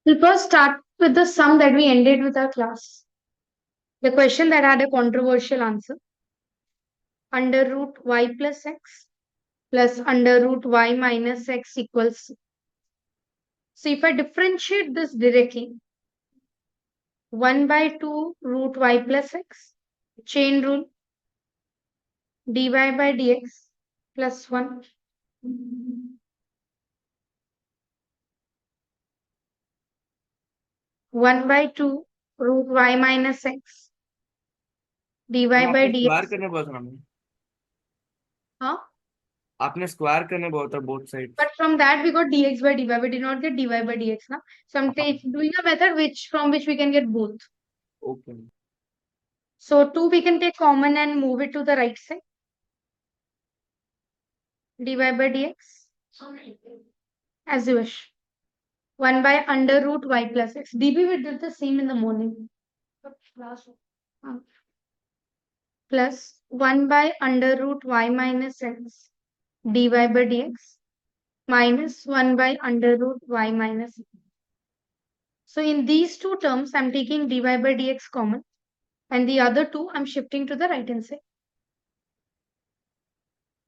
We'll first start with the sum that we ended with our class. The question that had a controversial answer. Under root y plus x plus under root y minus x equals. So if I differentiate this directly, 1 by 2 root y plus x, chain rule, dy by dx plus 1. 1 by 2 root y minus x, dy by आपने square dx. करने बोला था हमें। Huh? आपने square करने बोला था both But sides. from that we got dx by dy. We did not get dy by dx. Now, so I'm हाँ। doing a method from which we can get both. Okay. So 2 we can take common and move it to the right side. Dy by dx as you wish. 1 by under root y plus x. db we did the same in the morning. Plus 1 by under root y minus x dy by dx minus 1 by under root y minus x. So in these two terms, I'm taking dy by dx common. And the other two, I'm shifting to the right hand side.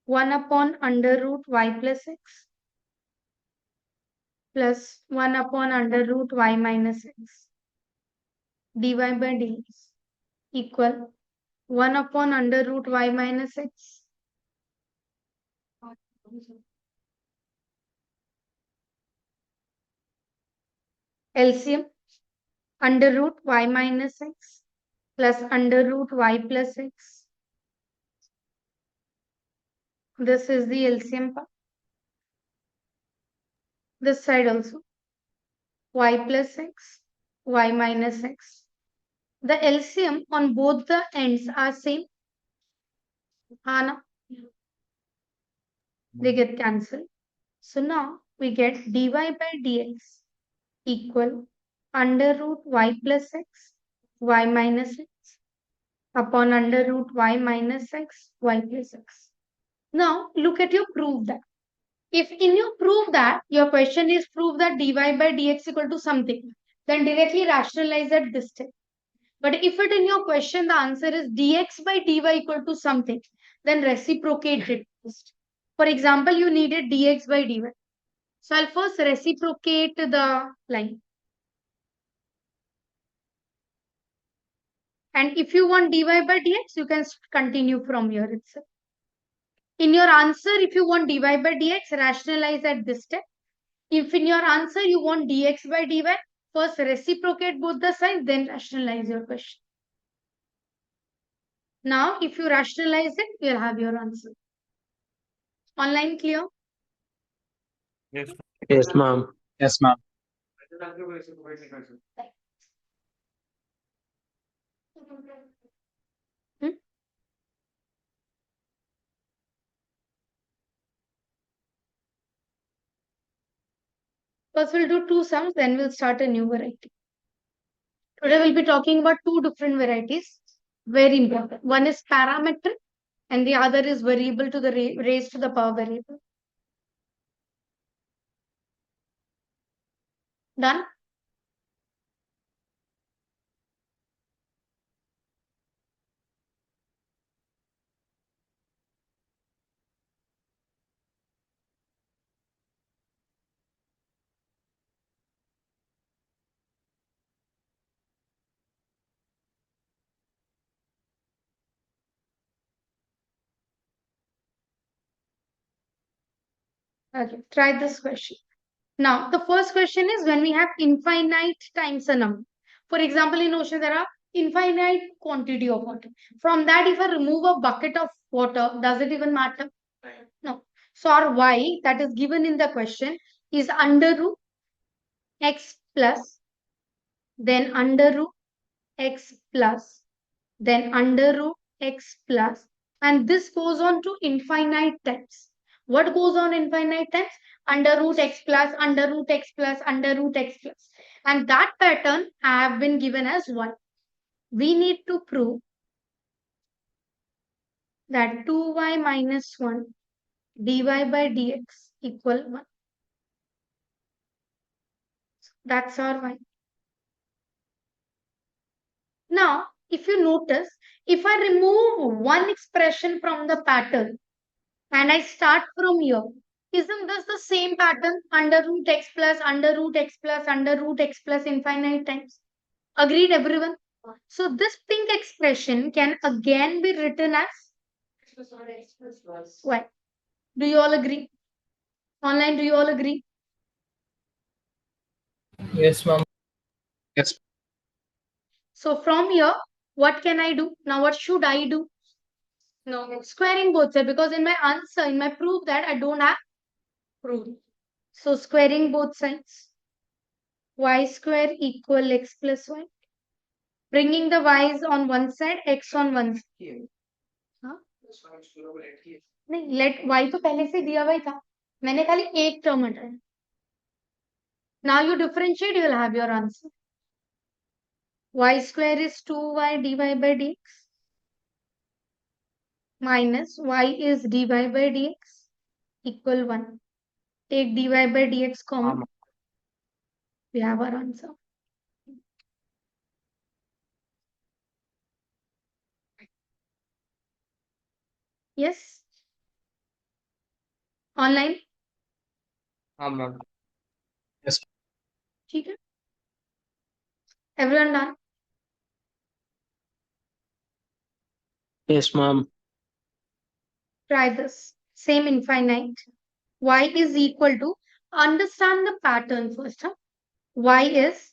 1 upon under root y plus x plus 1 upon under root y minus x dy by dx equal 1 upon under root y minus x LCM under root y minus x plus under root y plus x. This is the LCM part. This side also y plus x, y minus x. The LCM on both the ends are same. Hana, they get cancelled. So now we get dy by dx equal under root y plus x, y minus x upon under root y minus x, y plus x. Now look at your proof that. If in your proof that your question is prove that dy by dx equal to something, then directly rationalize at this step. But if it in your question the answer is dx by dy equal to something, then reciprocate it first. For example, you needed dx by dy. So I'll first reciprocate the line. And if you want dy by dx, you can continue from here itself. In your answer, if you want dy by dx, rationalize at this step. If in your answer you want dx by dy, first reciprocate both the sides, then rationalize your question. Now, if you rationalize it, you'll have your answer. Online clear? Yes. Yes, ma'am. Yes, ma'am. Hmm? First, we'll do two sums, then we'll start a new variety. Today, we'll be talking about two different varieties. Very important. One is parametric, and the other is variable to the raised to the power variable. Done? Okay, try this question. Now, the first question is when we have infinite times a number. For example, in ocean, there are infinite quantity of water. From that, if I remove a bucket of water, does it even matter? No. So our y that is given in the question is under root x plus, then under root x plus, then under root x plus, and this goes on to infinite times. What goes on infinite times? Under root x plus, under root x plus, under root x plus. And that pattern have been given as 1. We need to prove that 2y minus 1 dy by dx equal 1. That's our y. Now, if you notice, if I remove one expression from the pattern and I start from here, isn't this the same pattern? Under root x plus, under root x plus, under root x plus infinite times. Agreed, everyone? So this pink expression can again be written as y. Do you all agree? Online, do you all agree? Yes, ma'am. Yes. So from here, what can I do? Now what should I do? No, squaring both sides, because in my answer, in my proof that I don't have proof. So squaring both sides. Y square equal x plus y. Bringing the y's on one side, x on one side. हाँ? नहीं, let y तो पहले से दिया हुआ ही था. मैंने खाली एक टर्म हटाया. Now you differentiate, you will have your answer. Y square is 2y dy by dx minus y is dy by dx equal 1. Take dy by dx common. We have our answer. Yes? Online? हाँ ma'am. Yes. ठीक है? Everyone done? Yes, ma'am. Try this. Same infinite. Y is equal to, understand the pattern first. Huh? Y is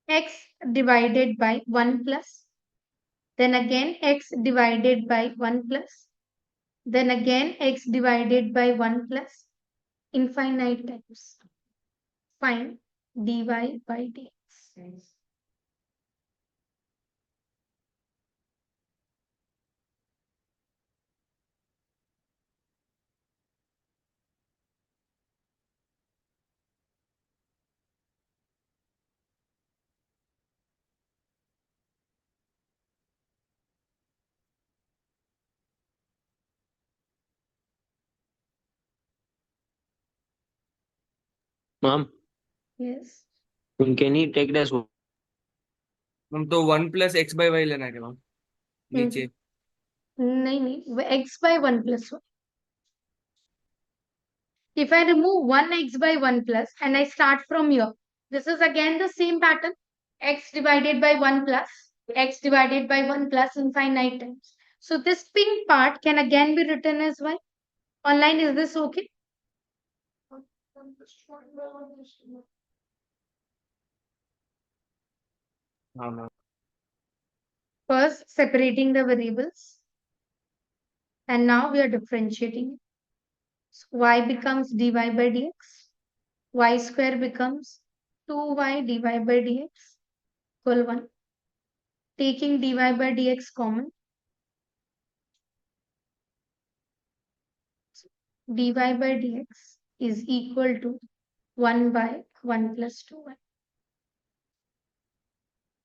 x divided by 1 plus, then again x divided by 1 plus, then again x divided by 1 plus, infinite times. Find dy by dx. Ma'am, Yes. can you take this? Ma'am तो 1 + x/y लेना है क्या ma'am? नीचे. नहीं, x by 1 plus 1. If I remove 1x by 1 plus and I start from here, this is again the same pattern. X divided by 1 plus, x divided by 1 plus infinite times. So this pink part can again be written as y. Online, is this okay? हाँ ma'am. First, separating the variables. And now we are differentiating. So y becomes dy by dx. Y square becomes 2y dy by dx equal 1. Taking dy by dx common, dy by dx is equal to 1 by 1 plus 2y.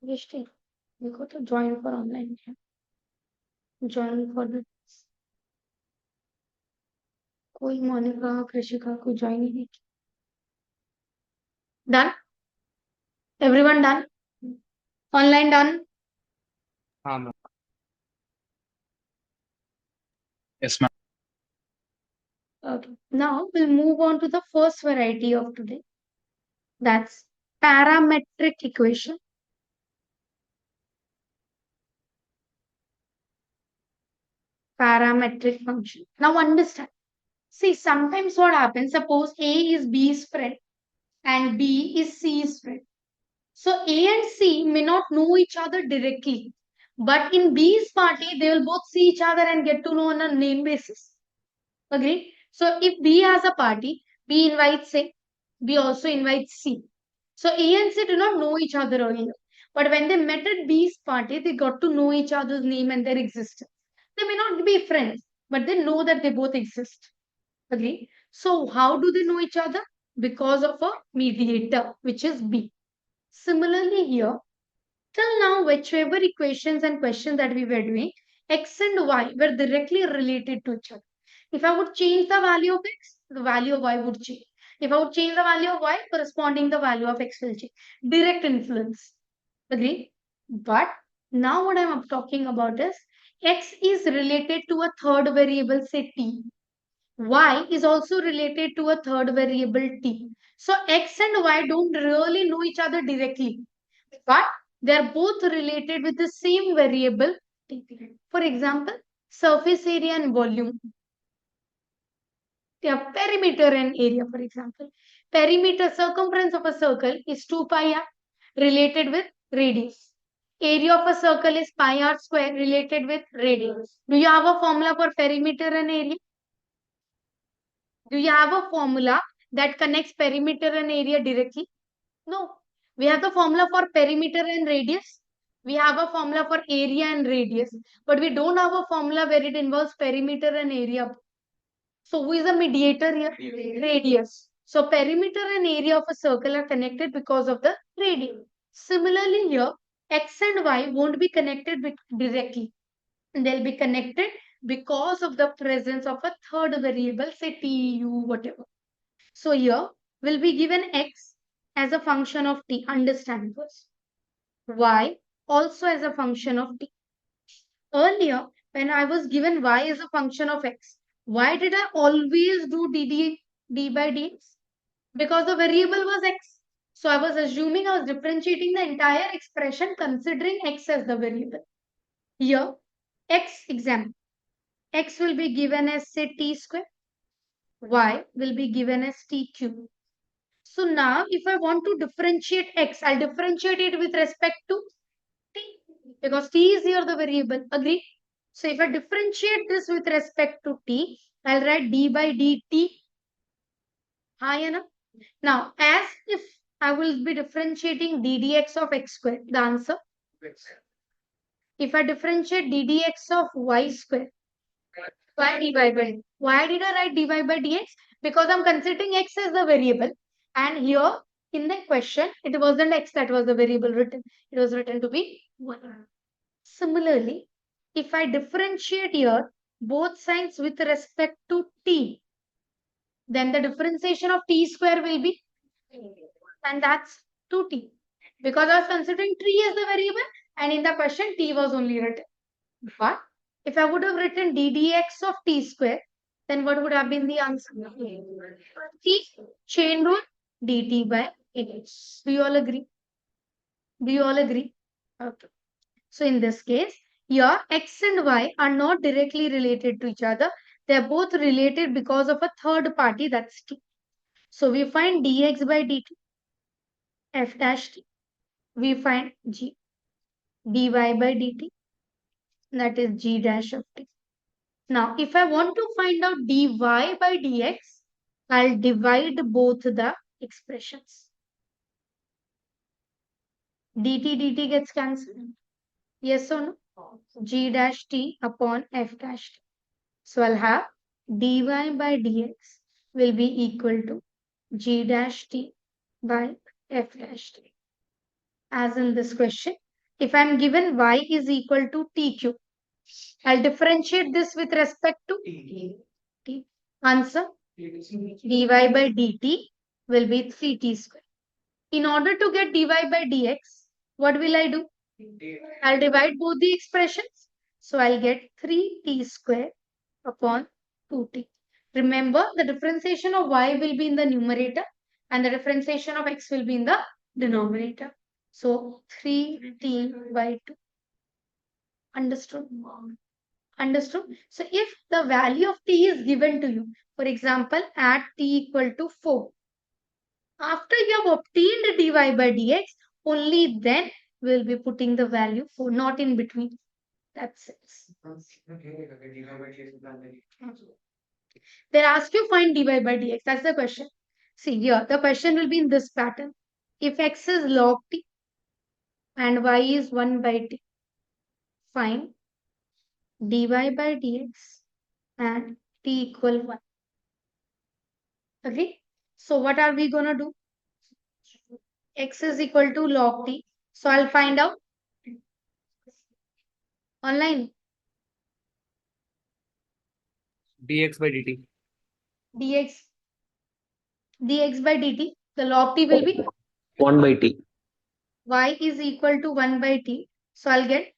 Yeshti, देखो तो join for online है. Join for the कोई मोनिका कृषिका को join ही नहीं. Done? Everyone done? Online done? हाँ ma'am. Yes, ma'am. Okay. Now we'll move on to the first variety of today. That's parametric equation. Parametric function. Now understand. See, sometimes what happens, suppose A is B's friend and B is C's friend. So A and C may not know each other directly, but in B's party, they will both see each other and get to know on a name basis. Agree? So if B has a party, B invites A, B also invites C. So A and C do not know each other earlier. But when they met at B's party, they got to know each other's name and their existence. They may not be friends, but they know that they both exist. Agree? So how do they know each other? Because of a mediator, which is B. Similarly here, till now, whichever equations and questions that we were doing, x and y were directly related to each other. If I would change the value of x, the value of y would change. If I would change the value of y, corresponding the value of x will change. Direct influence. Agree? But now what I'm talking about is x is related to a third variable, say t. Y is also related to a third variable t. So x and y don't really know each other directly, but they're both related with the same variable t. For example, surface area and volume. Yeah, perimeter and area, for example. Perimeter, circumference of a circle is 2 pi r related with radius. Area of a circle is pi r square related with radius. Do you have a formula for perimeter and area? Do you have a formula that connects perimeter and area directly? No. We have the formula for perimeter and radius. We have a formula for area and radius. But we don't have a formula where it involves perimeter and area. So who is the mediator here? Radius. So perimeter and area of a circle are connected because of the radius. Similarly here, x and y won't be connected directly. They'll be connected because of the presence of a third variable, say t, u, whatever. So here will be given x as a function of t. Understand first. Y also as a function of t. Earlier, when I was given y as a function of x, why did I always do d by dx? Because the variable was x. So I was assuming I was differentiating the entire expression considering x as the variable. Here, x example, x will be given as say t square, y will be given as t cube. So now if I want to differentiate x, I'll differentiate it with respect to t because t is here the variable. Agree? So if I differentiate this with respect to t, I'll write d by dt. High enough. Now, as if I will be differentiating d dx of x square, the answer. If I differentiate d dx of y square, why dy by dx? Why did I write dy by dx? Because I'm considering x as the variable. And here in the question, it wasn't x that was the variable written. It was written to be 1. Similarly, if I differentiate here both sides with respect to t, then the differentiation of t square will be, and that's 2t. Because I was considering t as the variable, and in the question t was only written. But if I would have written d dx of t square, then what would have been the answer? T chain rule dt by dx. Do you all agree? Do you all agree? Okay. So in this case, here x and y are not directly related to each other. They are both related because of a third party, that's t. So we find dx by dt, f dash t. We find g, dy by dt, that is g dash of t. Now, if I want to find out dy by dx, I'll divide both the expressions. Dt gets cancelled. Yes or no? G dash t upon f dash t. So I'll have dy by dx will be equal to g dash t by f dash t. As in this question, if I'm given y is equal to t cube, I'll differentiate this with respect to t. Answer, dy by dt will be 3t square. In order to get dy by dx, what will I do? I'll divide both the expressions. So I'll get 3t square upon 2t. Remember, the differentiation of y will be in the numerator and the differentiation of x will be in the denominator. So 3t by 2. Understood? Understood? So if the value of t is given to you, for example, at t equal to 4, after you have obtained dy by dx, only then we'll be putting the value 4, not in between. That's it. They ask you find dy by dx. That's the question. See here, the question will be in this pattern. If x is log t and y is 1 by t, find dy by dx and t equal 1. Okay. So what are we going to do? X is equal to log t. So I'll find out online dx by dt. dx dx by dt. The log t will be 1 by t. y is equal to 1 by t. So I'll get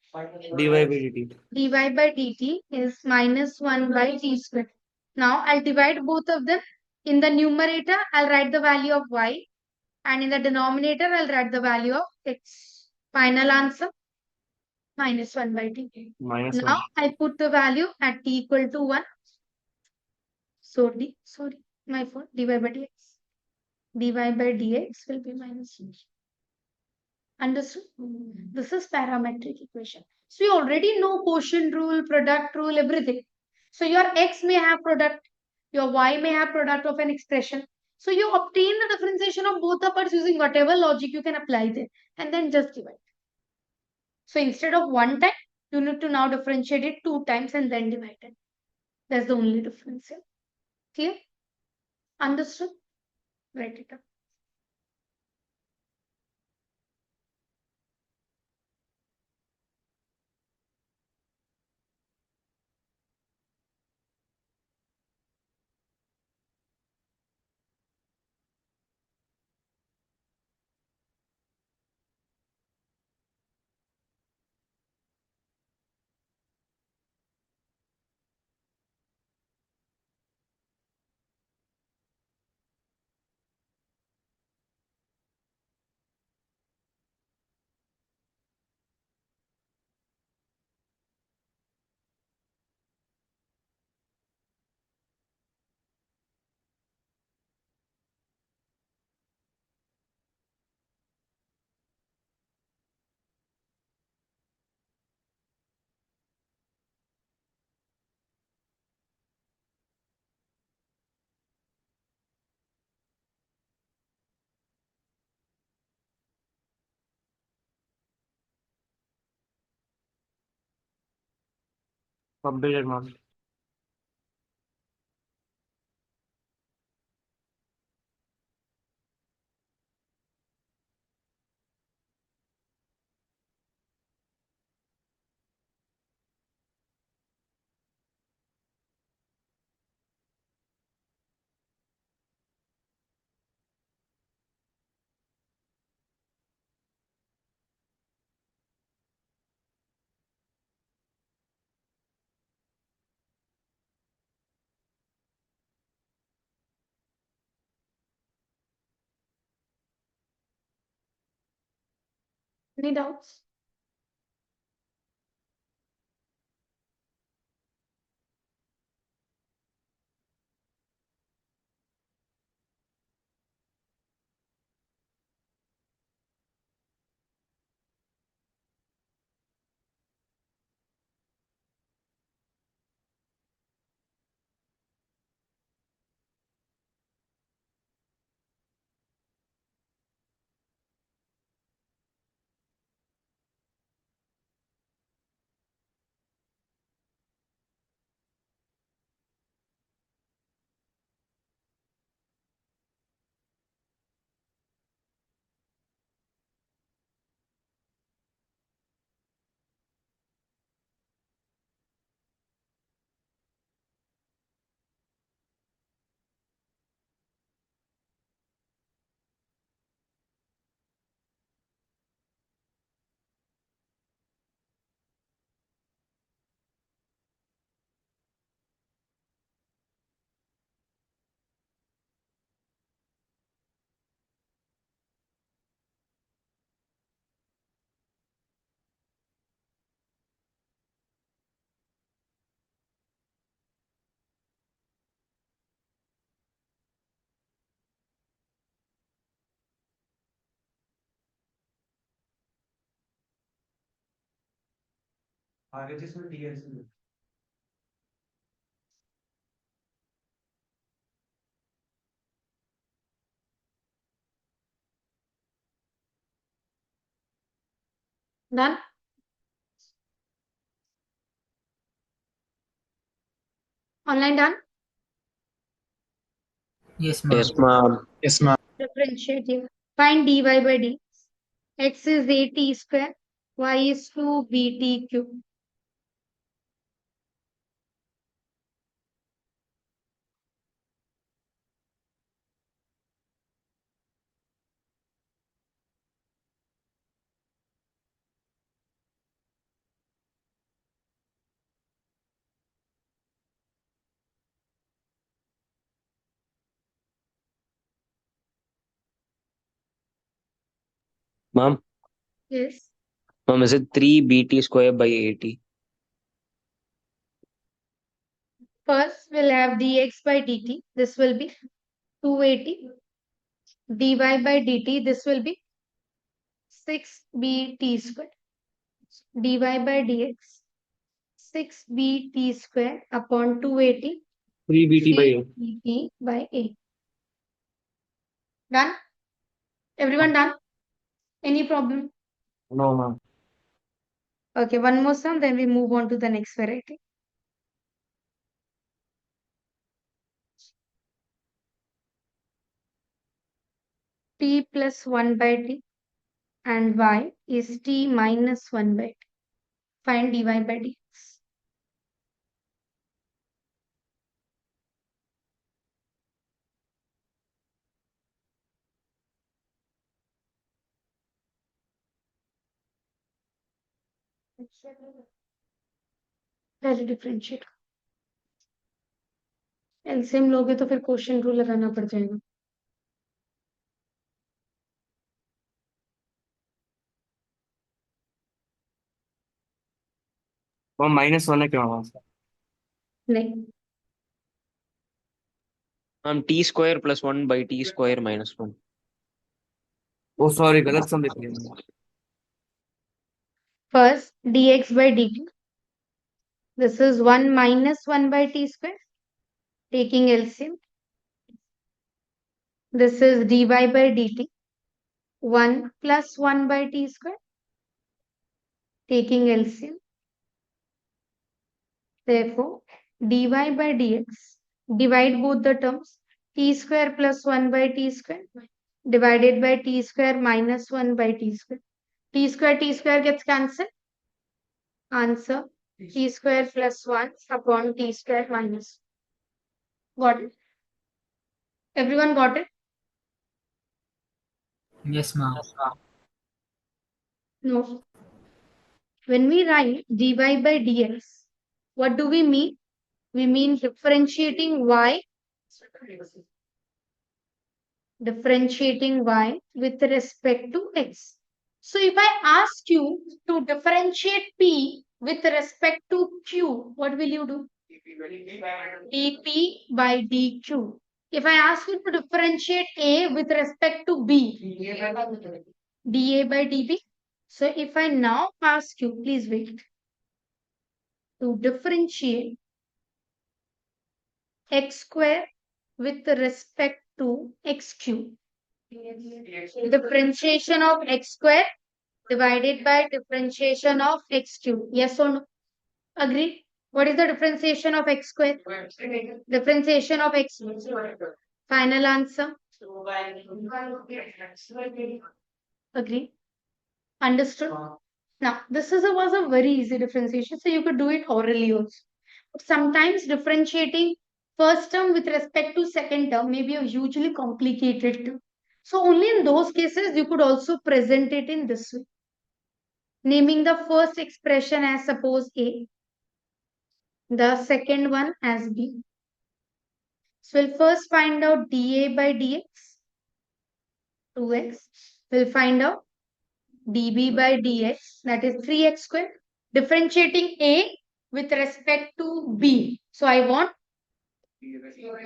dy by dt. dy by dt is minus 1 by t square. Now I'll divide both of them. In the numerator, I'll write the value of y, and in the denominator, I'll write the value of x. Final answer, minus 1 by t. Minus Now 1. I put the value at t equal to 1. So my fault, dy by dx. dy by dx will be minus 1. Understood? This is parametric equation. So you already know quotient rule, product rule, everything. So your x may have product, your y may have product of an expression. So you obtain the differentiation of both the parts using whatever logic you can apply there, and then just divide. So instead of one time, you need to now differentiate it 2 times and then divide it. That's the only difference here. Clear? Understood? Write it up. Completed, ma'am. Any doubts? Done? Online done? Yes, ma'am. Yes, ma'am. Yes, ma'am. Differentiate here. Find dy by dx. X is at square, y is 2bt cube. Mom, Yes. mom, is it 3bt square by 80? First, we'll have dx by dt. This will be 280. dy by dt. This will be 6bt square. dy by dx. 6bt square upon 280. 3bt by 8. 3bt by 8. Done? Everyone done? Any problem? No, ma'am. Okay, one more sum, then we move on to the next variety. T plus 1 by t and y is t minus 1 by t. Find dy by dx. पहले differentiate LCM लोगे तो फिर quotient rule लगाना पड़ जाएगा. वो -1 है क्यों वहां से? नहीं, Mom, t square plus 1 by t square minus 1. O sorry, गलत सम लिख लिया मैंने. first dx by dt. This is 1 minus 1 by t square. Taking LCM. This is dy by dt. 1 plus 1 by t square. Taking LCM. Therefore, dy by dx. Divide both the terms. T square plus 1 by t square divided by t square minus 1 by t square. T square gets cancelled. Answer t square plus 1 upon t square minus 1. Got it? Everyone got it? Yes, ma'am. No. When we write dy by dx, what do we mean? We mean differentiating y with respect to x. So if I ask you to differentiate p with respect to q, what will you do? dp by dq. If I ask you to differentiate a with respect to b, dA by dB. So if I now ask you, please wait, to differentiate x square with respect to x cube. Differentiation of x square divided by differentiation of x cube. Yes or no? Agree? What is the differentiation of x square? Differentiation of x. Final answer. Agree? Understood? Now, was a very easy differentiation, so you could do it orally also. But sometimes differentiating first term with respect to second term may be a hugely complicated term. So only in those cases you could also present it in this way. Naming the first expression as suppose A, the second one as B. So we'll first find out dA by dx, 2x. We'll find out dB by dx, that is 3x squared. Differentiating A with respect to B. So I want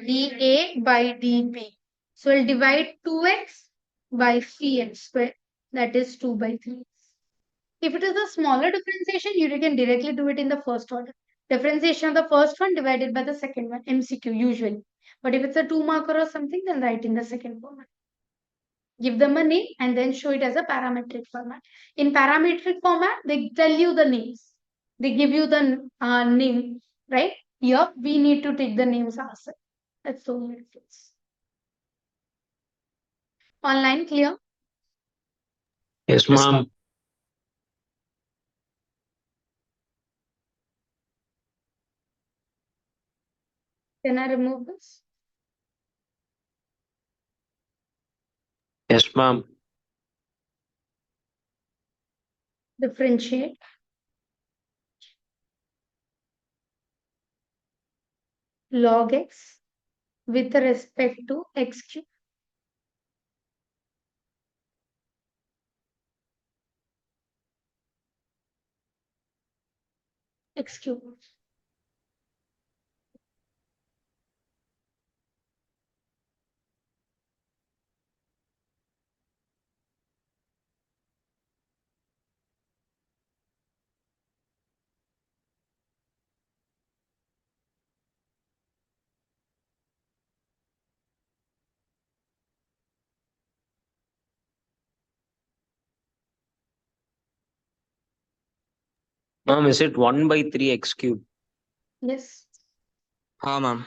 dA by dB. So we'll divide 2x by 3x squared, that is 2 by 3. If it is a smaller differentiation, you can directly do it in the first order. Differentiation of the first one divided by the second one, MCQ usually. But if it's a 2 marker or something, then write in the second format. Give them a name and then show it as a parametric format. In parametric format, they tell you the names. They give you the name, right? Here, we need to take the names ourselves. That's the only difference. Online clear? Yes, ma'am. Can I remove this? Yes, ma'am. Differentiate log x with respect to x cube. x cube. Ma'am, is it 1 by 3 x cube? Yes. हाँ ma'am.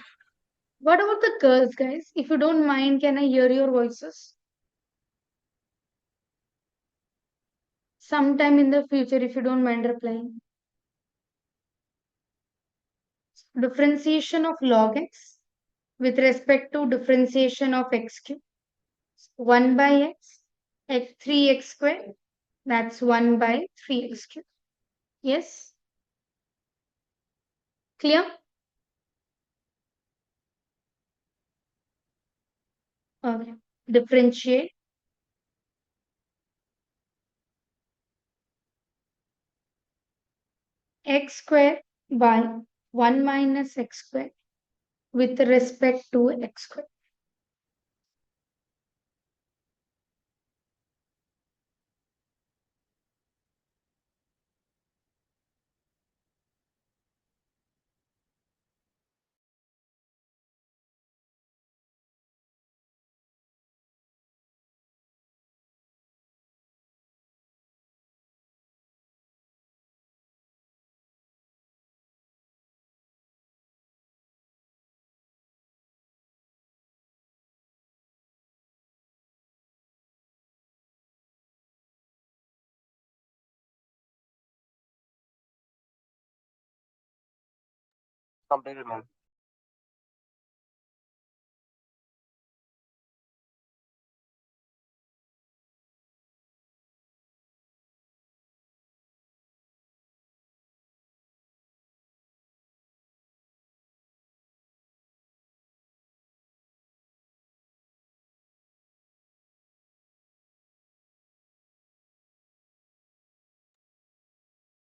What about the girls, guys? If you don't mind, can I hear your voices? Sometime in the future, if you don't mind replying. Differentiation of log x with respect to differentiation of x cube. 1 by x 3x squared. That's 1 by 3x cube. Yes? Clear? Okay. Differentiate x squared by 1 minus x squared with respect to x squared. Completed ma'am.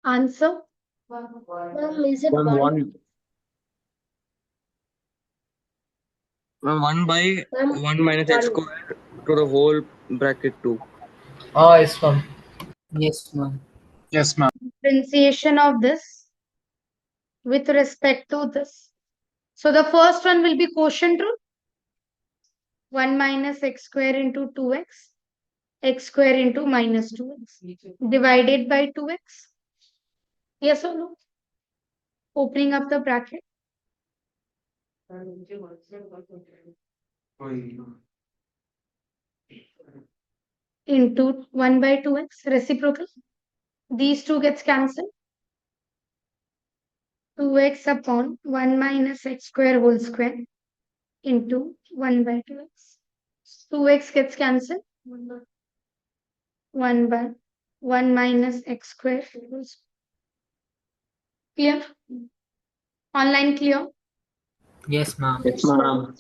Answer? Is it Ma'am, one? 1. Ma'am, 1 by Ma'am, 1 minus x one. square to the whole bracket 2. Ah, yes, ma'am. Yes, ma'am. Yes, ma'am. Differentiation of this with respect to this. So the first one will be quotient rule. 1 minus x square into 2x, x square into minus 2x divided by 2x. Yes or no? Opening up the bracket. Into 1 by 2x reciprocal. These two gets cancelled. 2x upon 1 minus x square whole square into 1 by 2x. 2x gets cancelled. 1 by 1 minus x square whole square. Clear? Online clear? Yes, ma'am. Yes, ma'am.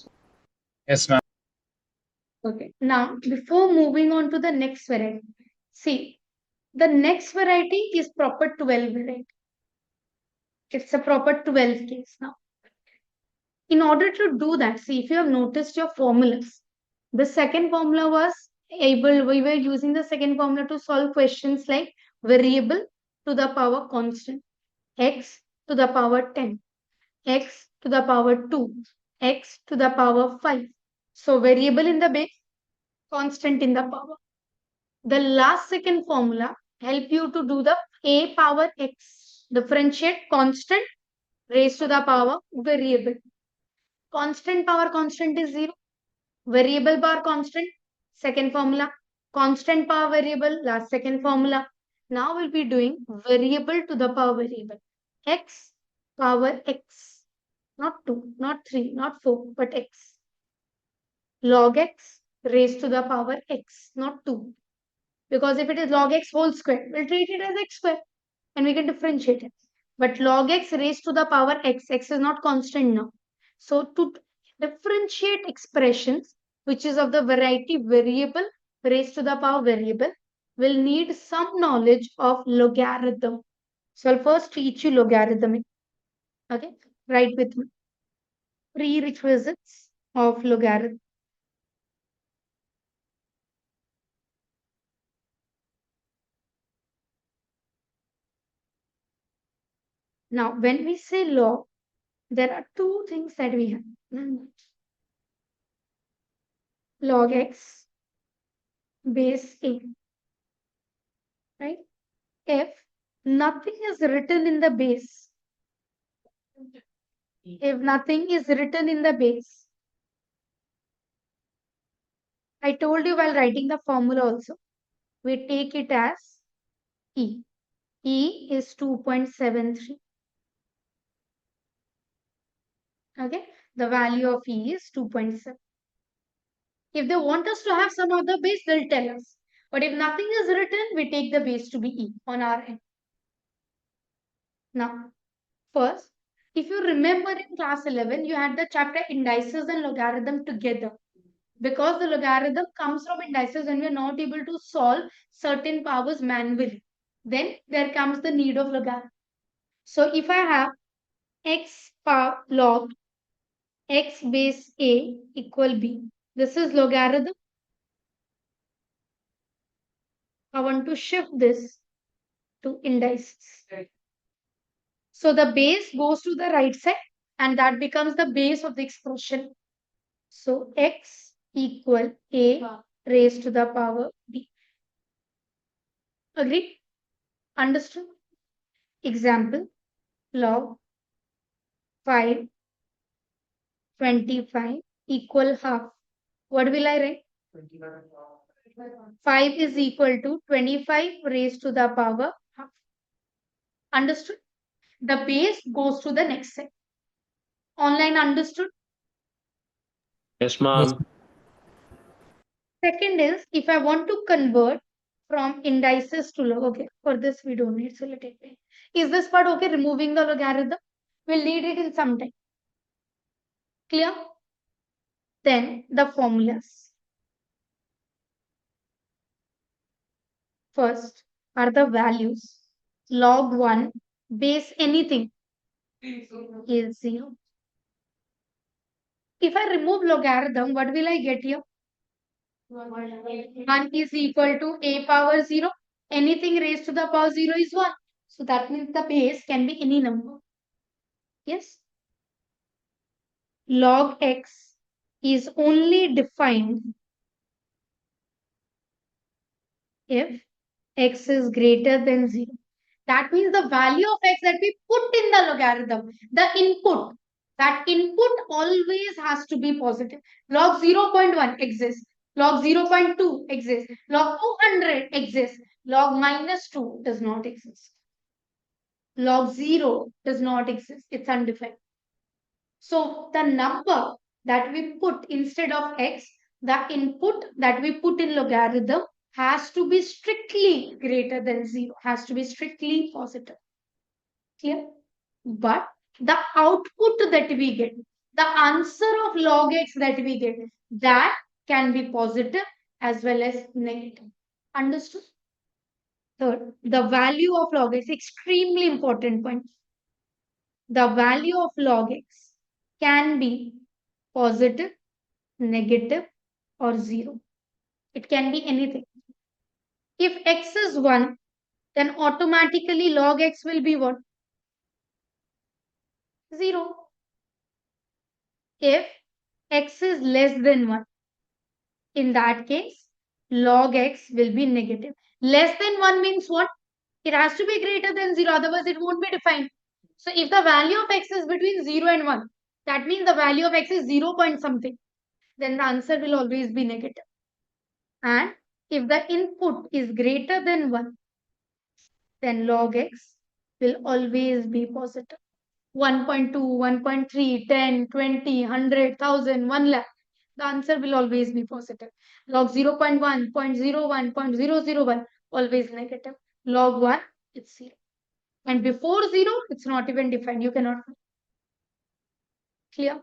Yes, ma'am. Okay. Now, before moving on to the next variety, see, the next variety is proper 12 variety. It's a proper 12 case now. In order to do that, see, if you have noticed your formulas, the second formula was we were using the second formula to solve questions like variable to the power constant, x to the power 10, x to the power 2, x to the power 5. So variable in the base, constant in the power. The last second formula help you to do the a power x, differentiate constant raised to the power variable. Constant power constant is 0. Variable power constant, second formula. Constant power variable, last second formula. Now we'll be doing variable to the power variable. X power x. Not 2, not 3, not 4, but x. Log x raised to the power x, not 2. Because if it is log x whole square, we'll treat it as x square and we can differentiate it. But log x raised to the power x, x is not constant now. So to differentiate expressions, which is of the variety variable raised to the power variable, will need some knowledge of logarithm. So I'll first teach you logarithmic. Okay, write with me. Prerequisites of logarithm. Now, when we say log, there are two things that we have. Log x base a, right? If nothing is written in the base, if nothing is written in the base, I told you while writing the formula also, we take it as E. E is 2.73. Okay, the value of E is 2.7. If they want us to have some other base, they'll tell us. But if nothing is written, we take the base to be E on our end. Now, first, if you remember in class 11, you had the chapter indices and logarithm together. Because the logarithm comes from indices when we are not able to solve certain powers manually. Then there comes the need of logarithm. So if I have x power log x base a equal b, this is logarithm. I want to shift this to indices. So the base goes to the right side and that becomes the base of the expression. So x equal a raised to the power b. Agreed? Understood? Example, log 5, 25 equal half. What will I write? 5 is equal to 25 raised to the power half. Understood? The base goes to the next set. Online understood? Yes, Yes. ma'am. Second is if I want to convert from indices to log. Okay, for this we don't need, so let it be. Is this part okay? Removing the logarithm? We'll need it in some time. Clear? Then the formulas. First are the values. Log 1 base anything is 0. If I remove logarithm, what will I get here? 1 is equal to a power 0. Anything raised to the power 0 is 1. So that means the base can be any number. Yes? Log x is only defined if x is greater than 0. That means the value of x that we put in the logarithm, the input, that input always has to be positive. Log 0.1 exists. Log 0.2 exists. Log 200 exists. Log minus 2 does not exist. Log 0 does not exist. It's undefined. So the number that we put instead of x, the input that we put in logarithm has to be strictly greater than 0, has to be strictly positive. Clear? But the output that we get, the answer of log x that we get, that can be positive as well as negative. Understood? Third, the value of log x, extremely important point. The value of log x can be positive, negative, or 0. It can be anything. If x is 1, then automatically log x will be what? 0. If x is less than 1, in that case, log x will be negative. Less than 1 means what? It has to be greater than 0, otherwise it won't be defined. So if the value of x is between 0 and 1, that means the value of x is 0 point something, then the answer will always be negative. And if the input is greater than 1, then log x will always be positive. 1.2, 1.3, 10, 20, 100, 1000, 1 lakh. The answer will always be positive. Log 0.1, 0.01, 0.001, always negative. Log 1, it's 0. And before 0, it's not even defined. You cannot. Clear?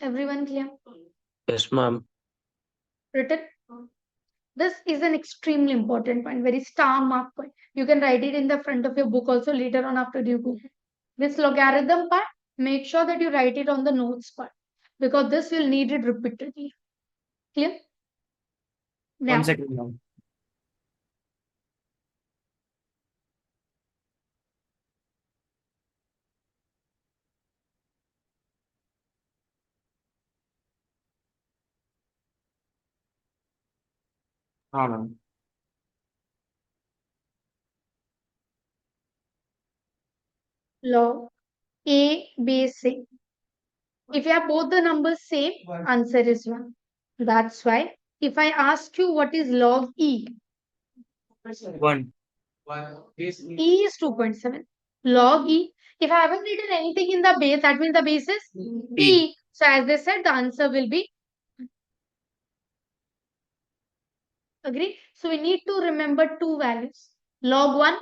Everyone clear? Yes, ma'am. Written? This is an extremely important point, very star mark point. You can write it in the front of your book also later on after you go. This logarithm part, make sure that you write it on the notes part because this will need it repeatedly. Clear? Now, 1 second now. हाँ ma'am. log A base A. If you have both the numbers same, answer is 1. That's why if I ask you what is log E, 1. E is 2.7. Log E, if I haven't written anything in the base, that means the base is E. So as they said, the answer will be. Agree? So we need to remember two values. Log 1,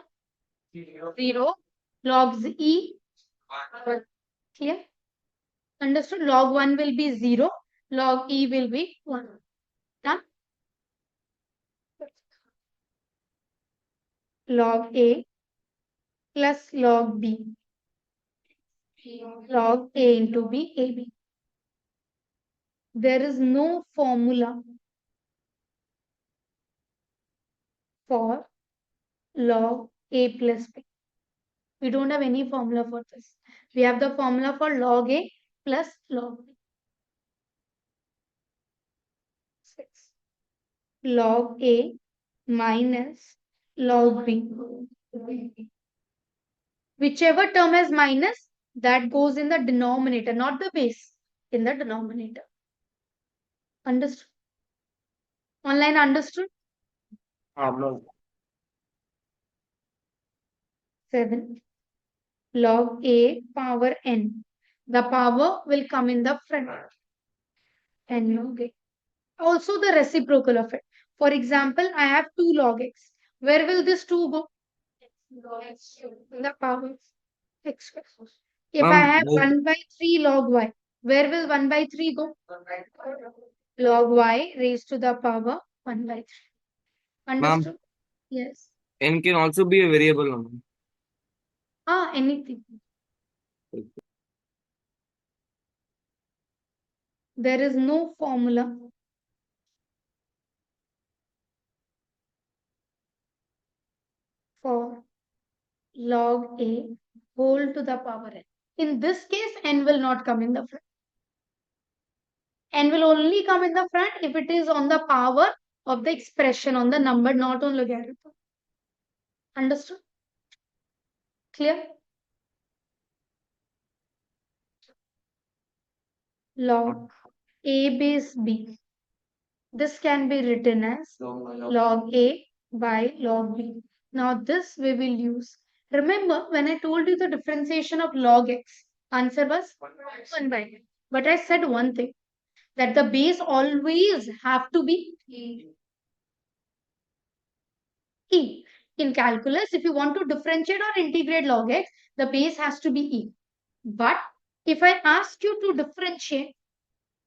0. Logs E. Clear? Understood? Log 1 will be 0. Log E will be 1. Done? Log A plus log B. Log A into B, AB. There is no formula for log A plus B. We don't have any formula for this. We have the formula for log A plus log B. 6. Log A minus log B. Whichever term has minus, that goes in the denominator, not the base, in the denominator. Understood? Online understood? हाँ ma'am. 7. Log A power n. The power will come in the front. N log A. Also the reciprocal of it. For example, I have 2 log x. Where will this 2 go? The power x square. If I Ma'am, have 1 by 3 log y, where will 1 by 3 go? Log y raised to the power 1 by 3. Understood? Yes. n can also be a variable. Ma'am. Anything. There is no formula for log A whole to the power n. In this case, n will not come in the front. N will only come in the front if it is on the power of the expression, on the number, not on logarithm. Understood? Clear? Log A base B. This can be written as log A by log B. Now this we will use. Remember when I told you the differentiation of log x, answer was 1 by x. But I said one thing, that the base always have to be E. In calculus, if you want to differentiate or integrate log x, the base has to be E. But if I ask you to differentiate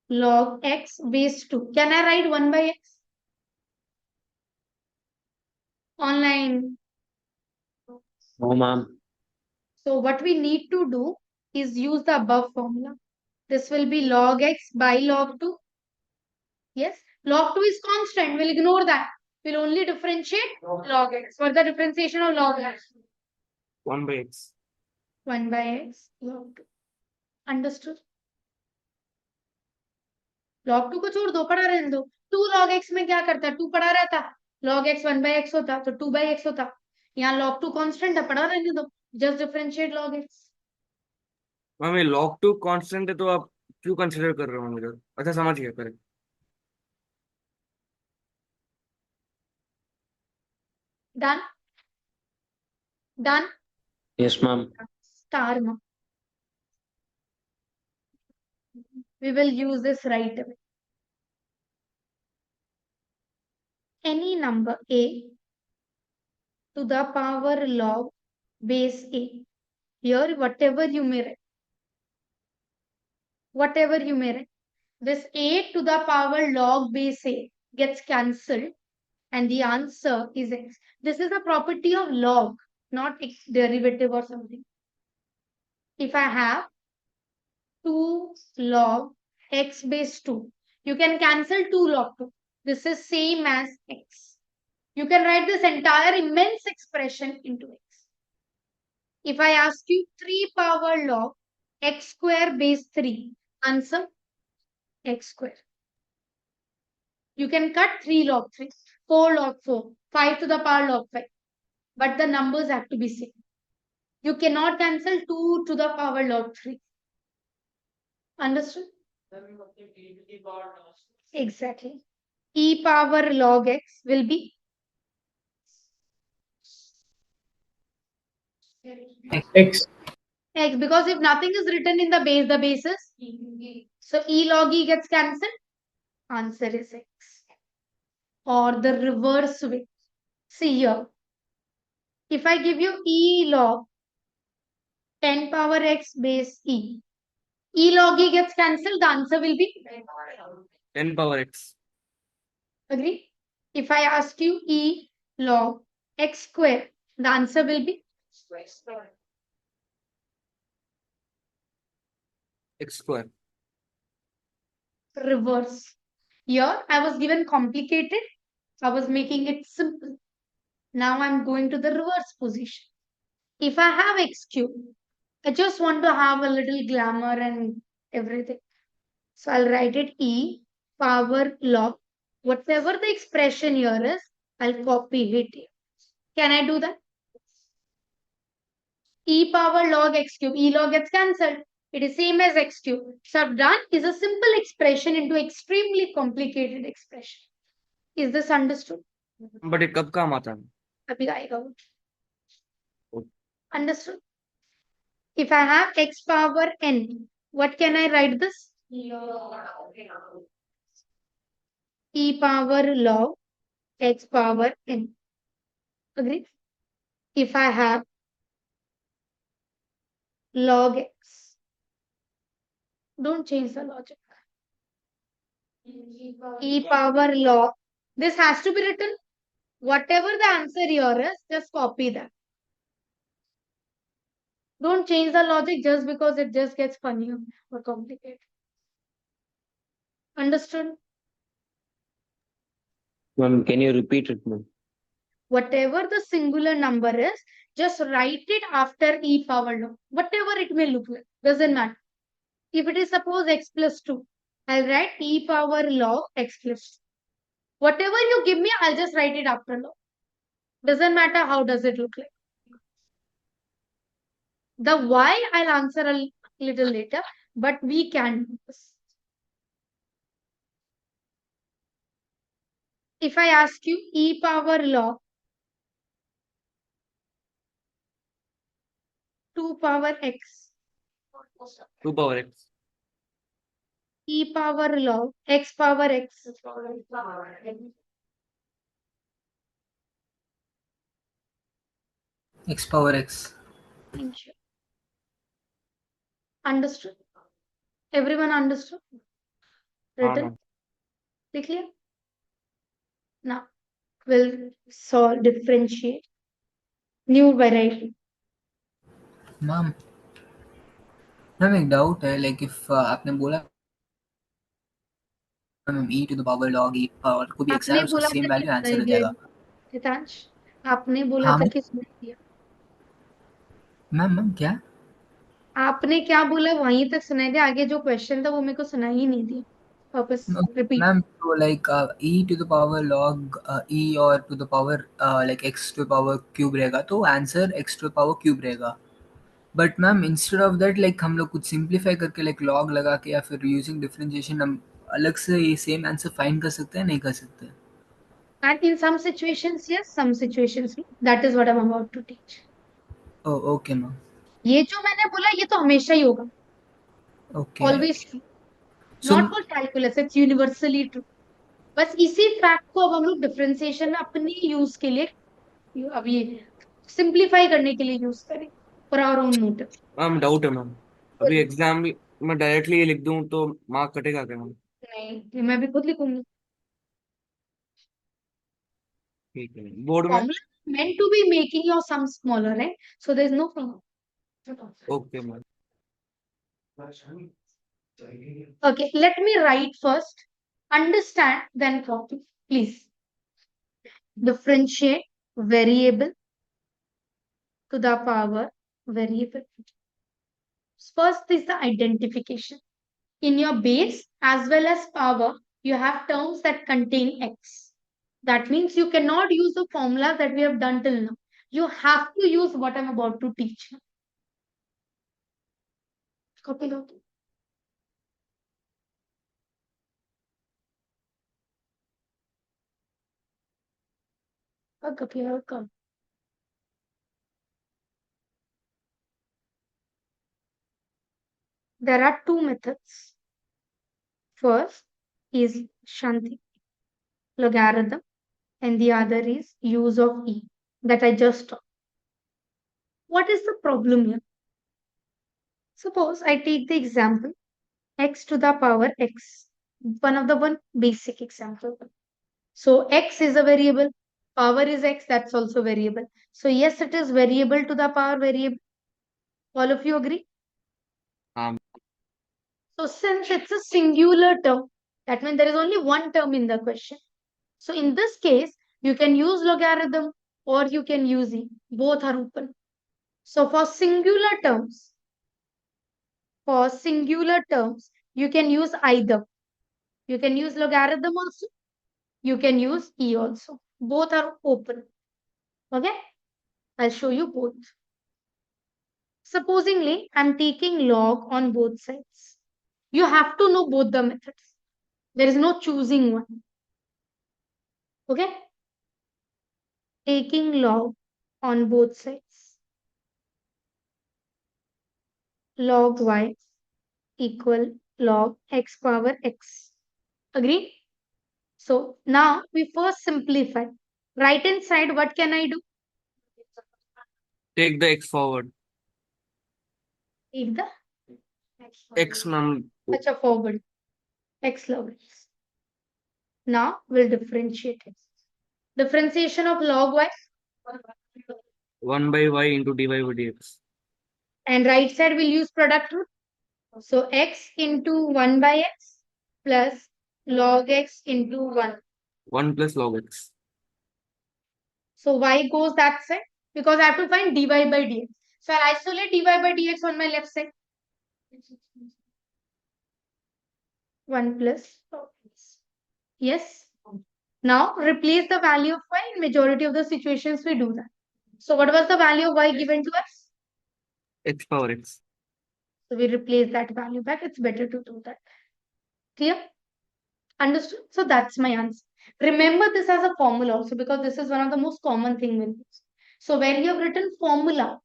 log x base 2, can I write 1 by x? Online. No, ma'am. So what we need to do is use the above formula. This will be log x by log 2. Yes, log 2 is constant. We'll ignore that. We'll only differentiate log x. For the differentiation of log x. 1 by x. 1 by x log 2. Understood? log 2 को छोड़ दो, पढ़ा रहने दो. 2 log x में क्या करता है? 2 पढ़ा रहता. log x 1 by x होता तो 2 by x होता. यहाँ log 2 constant है, पढ़ा रहने दो. Just differentiate log x. Ma'am ये log 2 कांस्टेंट है तो आप क्यों कंसीडर कर रहे हो मुझे? अच्छा समझ गया. Correct. Done? Done? Yes, ma'am. Star mark. We will use this right away. Any number a to the power log base a. Here, whatever you may write. Whatever you may write. This a to the power log base a gets cancelled. and the answer is x. This is the property of log, not x derivative or something. If I have 2 log x base 2, you can cancel 2 log 2. This is same as x. You can write this entire immense expression into x. If I ask you 3 power log x square base 3, answer x square. You can cut 3 log 3, 4 log 4, 5 to the power log 5. But the numbers have to be same. You cannot cancel 2 to the power log 3. Understood? Exactly. E power log x will be X. x, because if nothing is written in the base is so e log e gets cancelled. Answer is x. Or the reverse way. See here. If I give you e log 10 power x base e, e log e gets cancelled, the answer will be 10 power x. agree. If I ask you e log x square, the answer will be X square. reverse. Here I was given complicated, I was making it simple. Now I'm going to the reverse position. If I have x cube, I just want to have a little glamour and everything. So I'll write it e power log. Whatever the expression here is, I'll copy it here. Can I do that? E power log x cube. E log gets cancelled. It is same as x cube. So I've done is a simple expression into extremely complicated expression. Is this understood? But ये कब काम आता है? अभी आएगा वो. Okay. Understood? If I have x power n, what can I write this? E power log x power n. Agree? If I have log x, don't change the logic. E power log. This has to be written. Whatever the answer here is, just copy that. Don't change the logic just because it just gets funnier or complicated. Understood? Ma'am, can you repeat it, ma'am? Whatever the singular number is, just write it after e power log. Whatever it may look like, doesn't matter. If it is suppose x plus 2, I'll write e power log x plus 2. Whatever you give me, I'll just write it after log. Doesn't matter how does it look like. The why I'll answer a little later, but we can do this. If I ask you e power log 2 power x, 2 power x. e power log x power x, X power x. thank you. Understood? Everyone understood? हाँ Written? Ma'am. Clear? Now we'll solve differentiate new variety. Ma'am ma'am एक doubt है like if आपने बोला ma'am e to the power log e power को भी x है आपने और उसका बोला सेम था कि वैल्यू आंसर सुनाई आ दिया जाएगा. हितांश, आपने बोला हाँ था कि सुनाई दिया. मैम मैम क्या आपने क्या बोला वहीं तक सुनाई दिया, आगे जो क्वेश्चन था वो मेरे को सुनाई ही नहीं दिया. वापस रिपीट. मैम तो like e to the power log e और to the power like x to the power cube रहेगा तो answer x to the power cube रहेगा. But ma'am instead of that like हम लोग कुछ सिंप्लीफाई करके like log लगा के या फिर यूजिंग डिफरेंशिएशन हम अलग से ये सेम आंसर फाइंड कर सकते हैं नहीं कर सकते. And in some situations, yes, some situations, no. That is what I'm about to teach. Okay ma'am. ये जो मैंने बोला ये तो हमेशा ही होगा. Okay Always true. So Not for calculus, it's universally true. बस इसी फैक्ट को अब हम लोग डिफरेंशिएशन में अपनी यूज के लिए अब ये सिंप्लीफाई करने के लिए यूज करें for our own motive. Ma'am doubt है मैम. अभी एग्जाम में डायरेक्टली ये लिख दूं तो मार्क कटेगा क्या मैम? नहीं, ये मैं भी खुद लिखूंगी. ठीक है बोर्ड में Formula meant to be making your sum smaller, right? So there's no problem. Okay ma'am Okay, let me write first. Understand, then copy. Please. Differentiate variable to the power variable. First is the identification. In your base as well as power, you have terms that contain x. That means you cannot use the formula that we have done till now. You have to use what I'm about to teach. Copy that. Copy that. There are two methods. First is Shanti, logarithm, and the other is use of e that I just taught. What is the problem here? Suppose I take the example x to the power x, one basic example. So x is a variable, power is x, that's also variable. So yes, it is variable to the power variable. All of you agree? हाँ So since it's a singular term, that means there is only one term in the question. So in this case, you can use logarithm or you can use e. Both are open. So for singular terms, you can use either. You can use logarithm also. You can use e also. Both are open. Okay? I'll show you both. Supposingly, I'm taking log on both sides. You have to know both the methods. There is no choosing one. Okay? Taking log on both sides. Log y equal log x power x. Agree? So now we first simplify. Right hand side, what can I do? Take the X forward Take the X ma'am acha forward. X log x. Now we'll differentiate it. Differentiation of log y 1 by y into dy by dx and right side we'll use product rule. So x into 1 by x plus log x into 1. 1 plus log x So y goes that side because I have to find dy by dx. So I'll isolate dy by dx on my left side. 1 plus log x. Yes. Now replace the value of y. In majority of the situations we do that. So what was the value of y given to us? x power x So we replace that value back. It's better to do that. Clear? Understood? So that's my answer. Remember this as a formula also because this is one of the most common thing we use. So where you have written formula,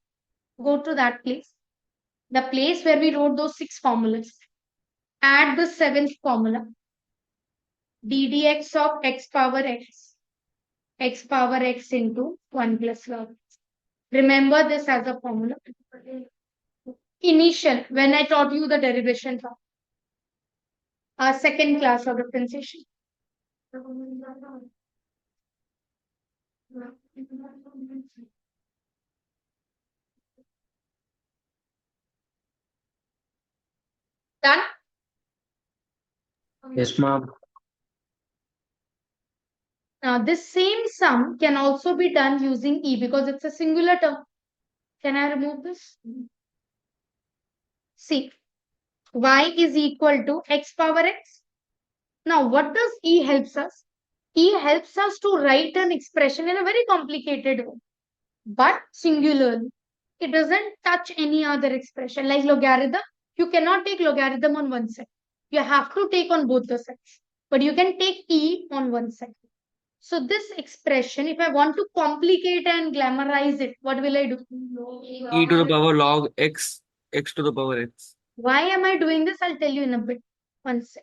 go to that place. The place where we wrote those 6 formulas. Add the 7th formula. ddx of x power x into 1 plus log. Remember this as a formula. Initial, when I taught you the derivation part. Our second class of differentiation. Done? Yes, ma'am. Now, this same sum can also be done using e because it's a singular term. Can I remove this? See, y is equal to x power x. Now, what does e helps us? E helps us to write an expression in a very complicated way, but singularly. It doesn't touch any other expression. Like logarithm, you cannot take logarithm on one side. You have to take on both the sides. But you can take e on one side. So this expression, if I want to complicate and glamorize it, what will I do? e to the power log x x to the power x Why am I doing this? I'll tell you in a bit. One sec.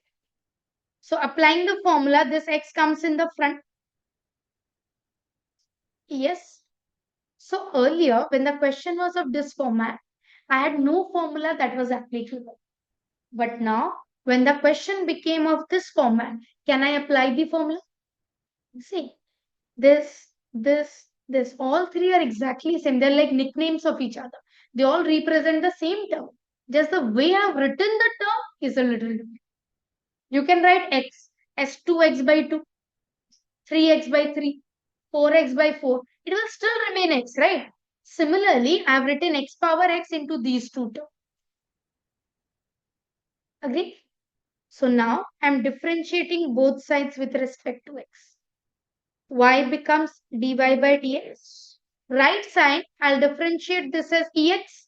So applying the formula, this x comes in the front. Yes. So earlier, when the question was of this format, I had no formula that was applicable. But now, when the question became of this format, can I apply the formula? See, this this, all three are exactly same. They're like nicknames of each other. They all represent the same term. Just the way I've written the term is a little different. You can write x as 2x by 2, 3x by 3, 4x by 4. It will still remain x, right? Similarly, I've written x power x into these two terms. Agree? So now I'm differentiating both sides with respect to x. Y becomes dy by dx. Right side, I'll differentiate this as ex,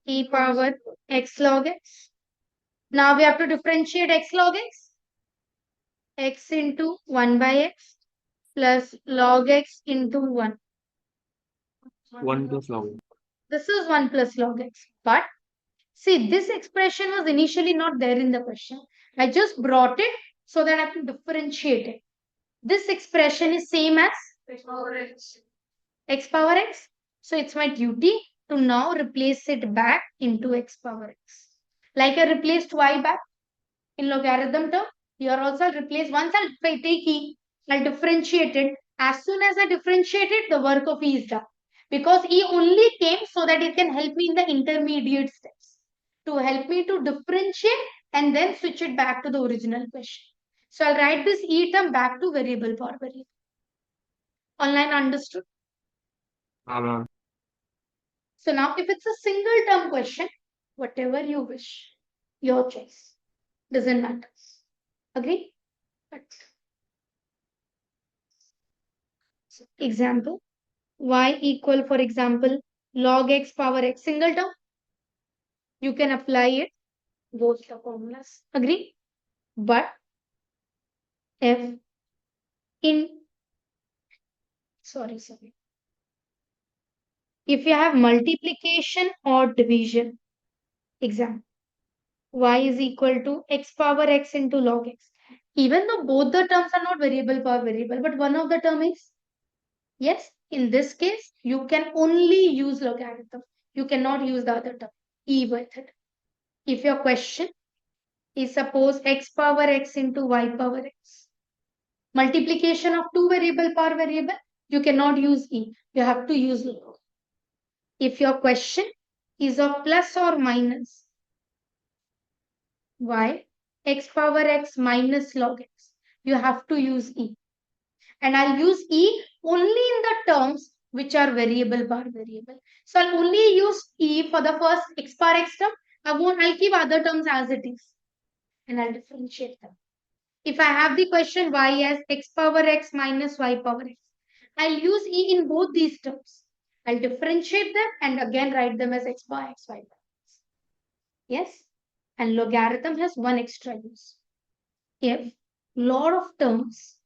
e power x log x. Now we have to differentiate x log x into 1 by x plus log x into 1. 1 plus log. This is 1 plus log x. But see, this expression was initially not there in the question. I just brought it so that I can differentiate it. This expression is same as x power x. So it's my duty to now replace it back into x power x. Like I replaced y back in logarithm term, here also I'll replace, once I'll take e, I'll differentiate it. As soon as I differentiate it, the work of e is done. Because e only came so that it can help me in the intermediate steps. To help me to differentiate and then switch it back to the original question. So I'll write this e term back to variable power variable. Online understood? हाँ ma'am. So now if it's a single term question, whatever you wish, your choice. Doesn't matter. Agree? But example, y equal, for example, log x power x, single term. You can apply it, both the formulas. Agree? But if in, sorry. If you have multiplication or division, example, y is equal to x power x into log x. Even though both the terms are not variable power variable, but one of the term is, yes, in this case, you can only use logarithm. You cannot use the other term, e method. If your question is suppose x power x into y power x, multiplication of two variable power variable, you cannot use e. You have to use log. If your question is of plus or minus y, x power x minus log x, you have to use e. And I'll use e only in the terms which are variable power variable. So I'll only use e for the first x power x term. I'll keep other terms as it is. And I'll differentiate them. If I have the question y as x power x minus y power x, I'll use e in both these terms. I'll differentiate them and again write them as x power x, y power x. Yes? And logarithm has one extra use. If lot of terms.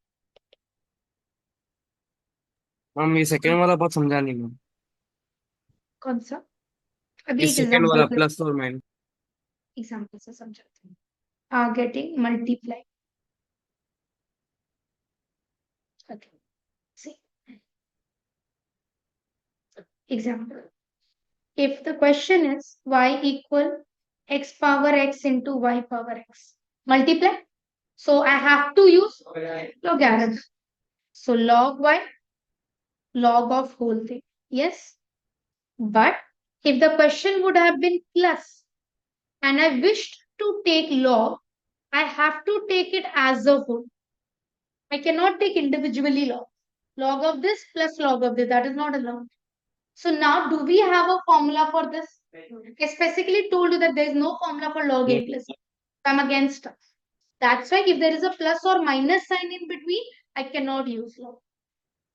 Ma'am ये second वाला बहुत समझा नहीं ma'am. कौन सा? अभी ये एक सेकंड वाला एग्जांपल प्लस और माइनस. एग्जांपल से समझाते हैं. Are getting multiplied. Okay. See. Example. If the question is y equal x power x into y power x, multiply. So I have to use logarithm. So log y, log of whole thing. Yes. But if the question would have been plus and I wished to take log, I have to take it as a whole. I cannot take individually log. Log of this plus log of this. That is not allowed. So now do we have a formula for this? I specifically told you that there is no formula for log a plus. I'm against it. That's why if there is a plus or minus sign in between, I cannot use log.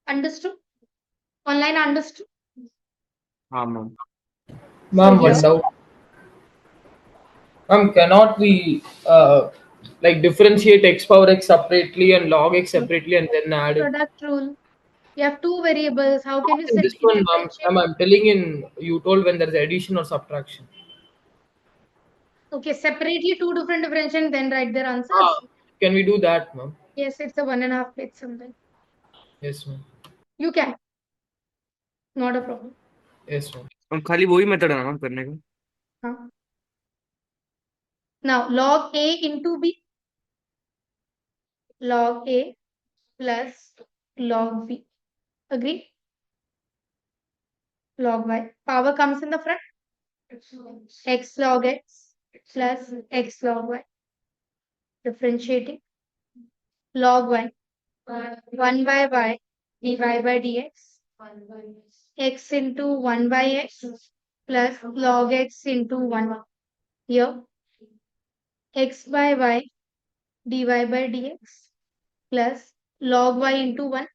Understood? Online understood? हाँ ma'am. Ma'am, here- one doubt. Ma'am, cannot we like differentiate x power x separately and log x separately and then add it? Product rule. You have two variables. How can you In this one, ma'am, differentiate? I'm telling in you told when there's addition or subtraction. Okay, separately two different differentiation, then write their answers. Can we do that, ma'am? Yes, it's a 1.5 page something. Yes, ma'am. You can. Not a problem. Yes, ma'am. हम खाली वही method है ना ma'am करने का. Huh? Now, log A into B. Log A plus log v. Agree? Log y. Power comes in the front. X log x plus x log y. Differentiating. Log y. 1 by y dy by dx. X into 1 by x plus log x into 1. Here. X by y dy by dx plus log y into 1.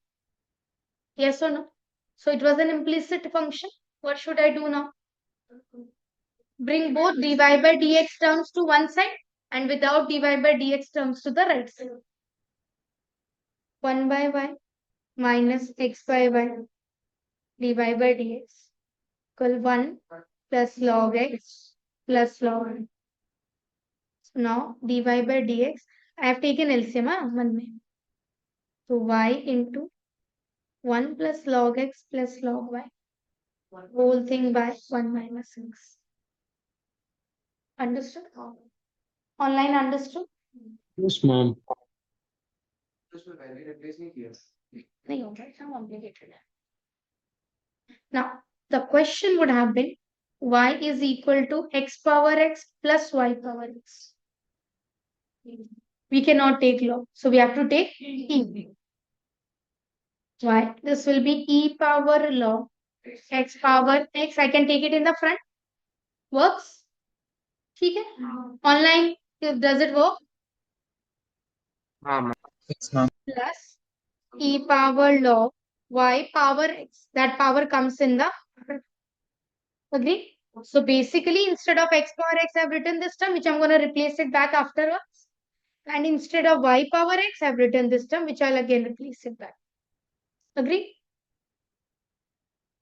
Yes or no? So it was an implicit function. What should I do now? Bring both dy by dx terms to one side and without dy by dx terms to the right side. 1 by y minus x by y dy by dx equal 1 plus log x plus log y. So now dy by dx, I have taken LCM, 1 में. So y into 1 plus log x plus log y. Whole thing by 1 minus x. Understood? Online understood? Yes, ma'am. नहीं होगा, इतना complicated है. Now, the question would have been y is equal to x power x plus y power x. We cannot take log, so we have to take e. Y, this will be e power log x power x. I can take it in the front. Works? ठीक है? Online, does it work? हाँ ma'am. Yes, ma'am. Plus e power log y power x. That power comes in the agree. So basically, instead of x power x, I've written this term, which I'm going to replace it back afterwards. And instead of y power x, I've written this term, which I'll again replace it back. Agree?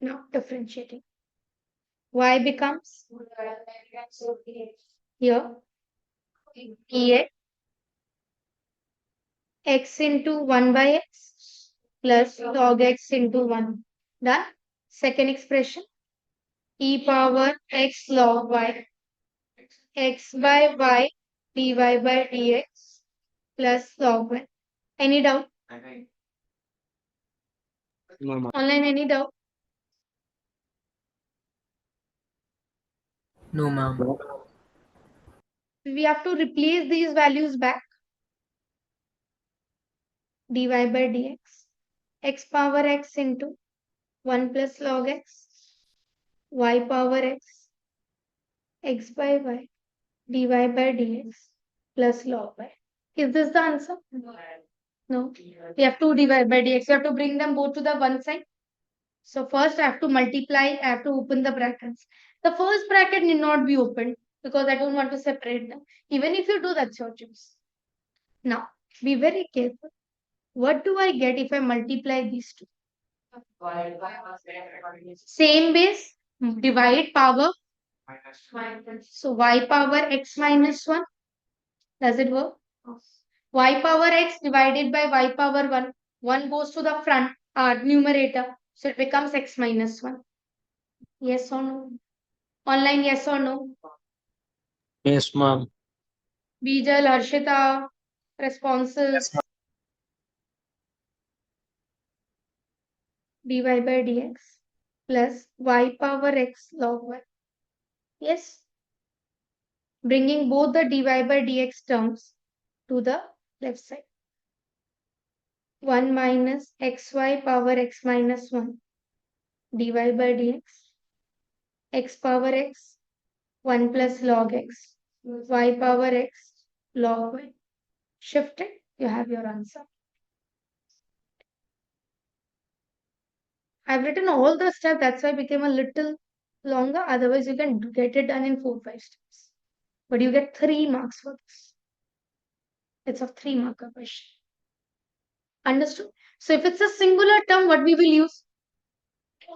Now differentiating. Y becomes here e x into 1 by x plus log x into 1. Done. Second expression e power x log y x by y dy by dx plus log y. Any doubt? No ma'am. Online, any doubt? No, ma'am. We have to replace these values back. Dy by dx x power x into 1 plus log x y power x by y dy by dx plus log y. Is this the answer? No. We have to divide by dx. You have to bring them both to the one side. So first I have to multiply. I have to open the brackets. The first bracket need not be opened because I don't want to separate them. Even if you do, that's your choice. Now, be very careful. What do I get if I multiply these two? Same base, divide power. So y power x minus 1. Does it work? Y power x divided by y power 1. 1 goes to the front, numerator. So it becomes x minus 1. Yes or no? Online, yes or no? Yes, ma'am. Bijal, Harshita, responses. Dy by dx plus y power x log y. Yes. Bringing both the dy by dx terms to the left side. 1 minus xy power x minus 1 dy by dx x power x 1 plus log x y power x log y. Shift it, you have your answer. I've written all the steps, that's why it became a little longer. Otherwise, you can get it done in 4-5 steps. But you get 3 marks for this. It's a 3-marker question. Understood? So if it's a singular term, what we will use?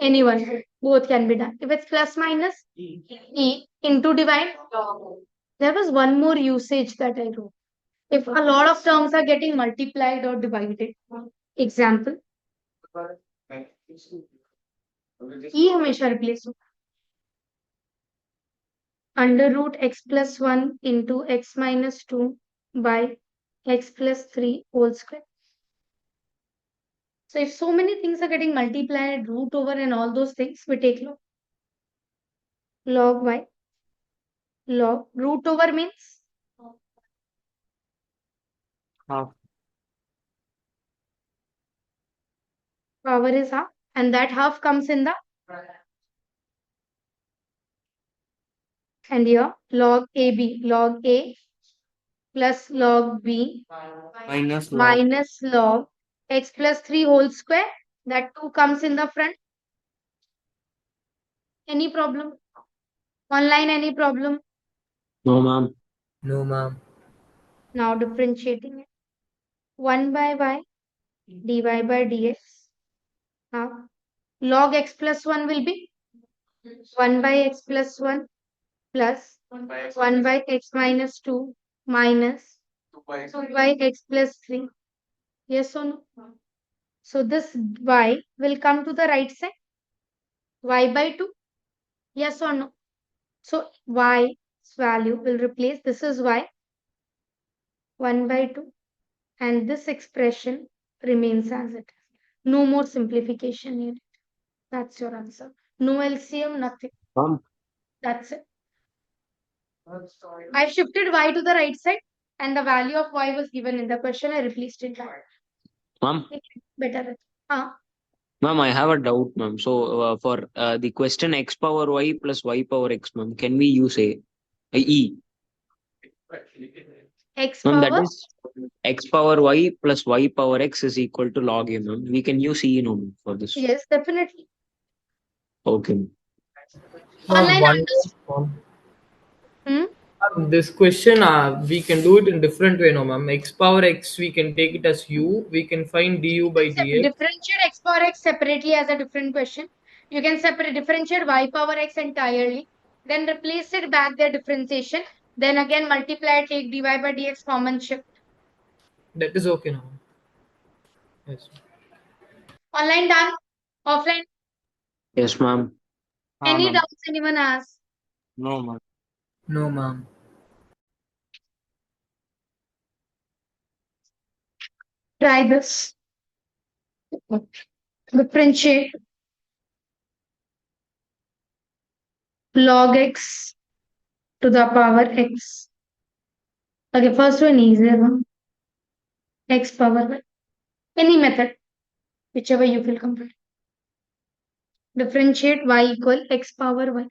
Anyone. Both can be done. If it's plus minus, e into divide. There was one more usage that I wrote. If a lot of terms are getting multiplied or divided. Example. E हमेशा replace होगा. Under root x plus 1 into x minus 2 by x plus 3 whole square. So if so many things are getting multiplied, root over and all those things, we take log. Log y. Log root over means half. power is half, and that half comes in the, and here log AB, log A plus log B Minus log. minus log x plus 3 whole square. That 2 comes in the front. Any problem? Online, any problem? No, ma'am. No, ma'am. Now differentiating it. 1 by y dy by dx. Now log x plus 1 will be 1 by x plus 1 plus 1 by x minus 2 minus 2 by x plus 3. Yes or no? So this y will come to the right side. Y by 2. Yes or no? So y's value will replace, this is y, 1 by 2. And this expression remains as it is. No more simplification needed. That's your answer. No LCM, nothing. Ma'am. That's it. I've shifted y to the right side and the value of y was given in the question. I replaced it back. Ma'am. Better. Ma'am, I have a doubt, ma'am. So for the question x power y plus y power x, ma'am, can we use e? X Ma'am, that power. is x power y plus y power x is equal to log a, ma'am. We can use e, no, ma'am, for this. Yes, definitely. Okay. Online One understood. more. This question, we can do it in different way, no, ma'am. X power x, we can take it as u. We can find du by dx. Differentiate x power x separately as a different question. You can separate differentiate y power x entirely, then replace it back their differentiation, then again multiply, take dy by dx common shift. That is okay now. Yes. Online done. Offline. Yes, ma'am. Any ma'am. doubts anyone has? No, ma'am. No, ma'am. Try this. Differentiate log x to the power x. Okay, first one easier one. X power y. Any method, whichever you feel comfortable. Differentiate y equal x power y.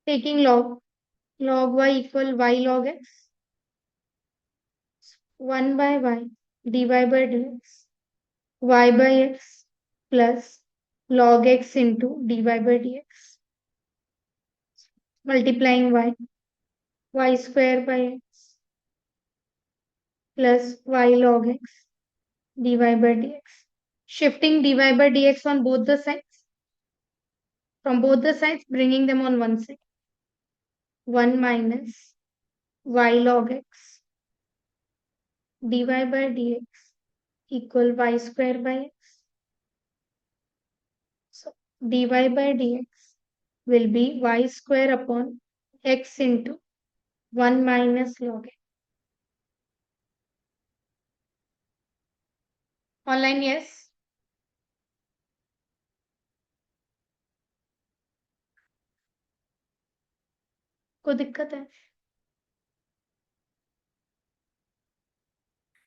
Taking log y equal y log x. 1 by y dy by dx. Y by x plus log x into dy by dx. Multiplying y square by x plus y log x dy by dx. Shifting dy by dx on both the sides. From both the sides, bringing them on one side. 1 minus y log x dy by dx equal y square by x. So dy by dx will be y square upon x into 1 minus log x. Online, yes. कोई दिक्कत है?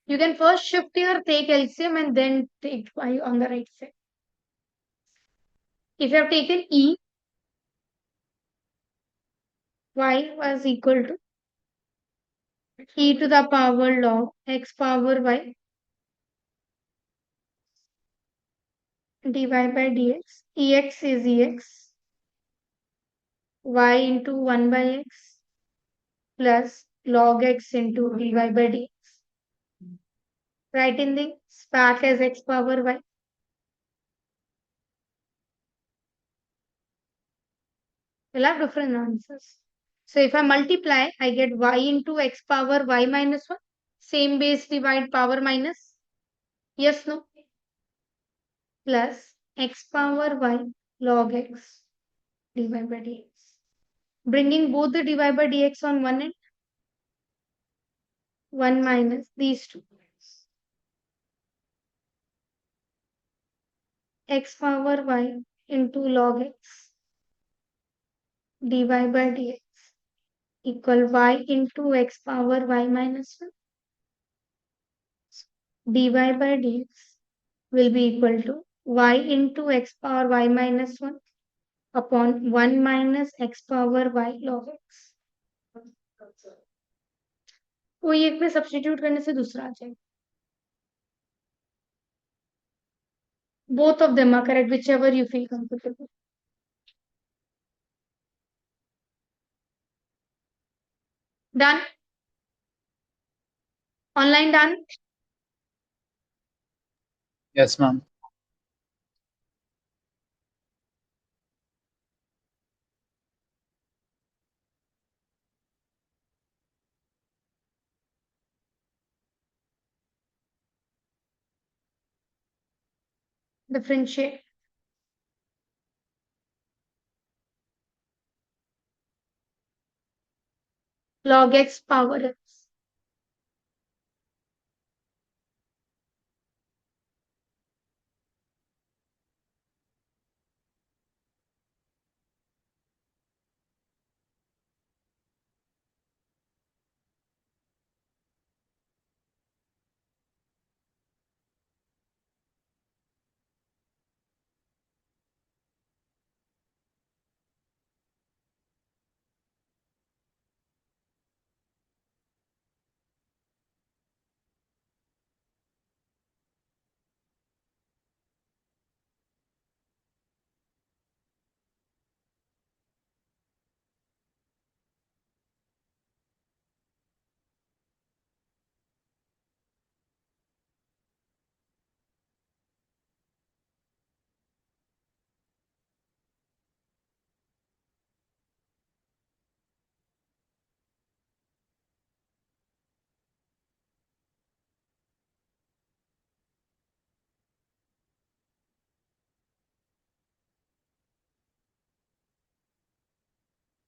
You can first shift here, take LCM and then take y on the right side. If you have taken E, y was equal to e to the power log x power y dy by dx. Ex is ex. Y into 1 by x plus log x into dy by dx. Write in the back as x power y. We'll have different answers. So if I multiply, I get y into x power y minus 1. Same base divide power minus. Yes, no? Plus x power y log x dy by dx. Bringing both the dy by dx on one end. 1 minus these two. X power y into log x dy by dx equal y into x power y minus 1 dy by dx will be equal to y into x power y minus 1 upon 1 minus x power y log x. कोई एक में substitute करने से दूसरा आ जाएगा. Both of them are correct, whichever you feel comfortable. Done? Online done? Yes, ma'am. Differentiate. Log x power x.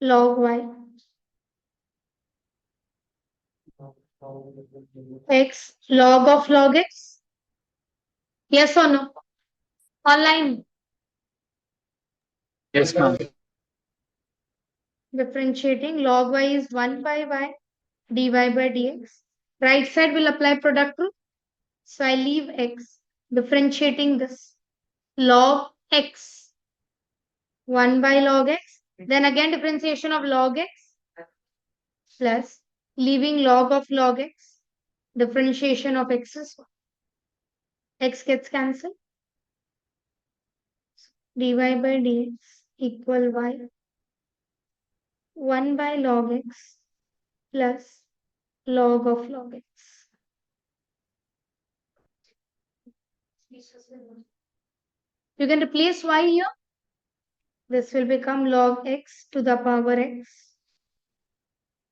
Log y. X log of log x. Yes or no? Online. Yes, ma'am. Differentiating log y is 1 by y dy by dx. Right side will apply product rule. So I leave x. Differentiating this. Log x. 1 by log x. Then again differentiation of log x plus leaving log of log x. Differentiation of x is 1. X gets cancelled. Dy by dx equal y 1 by log x plus log of log x. You can replace y here. This will become log x to the power x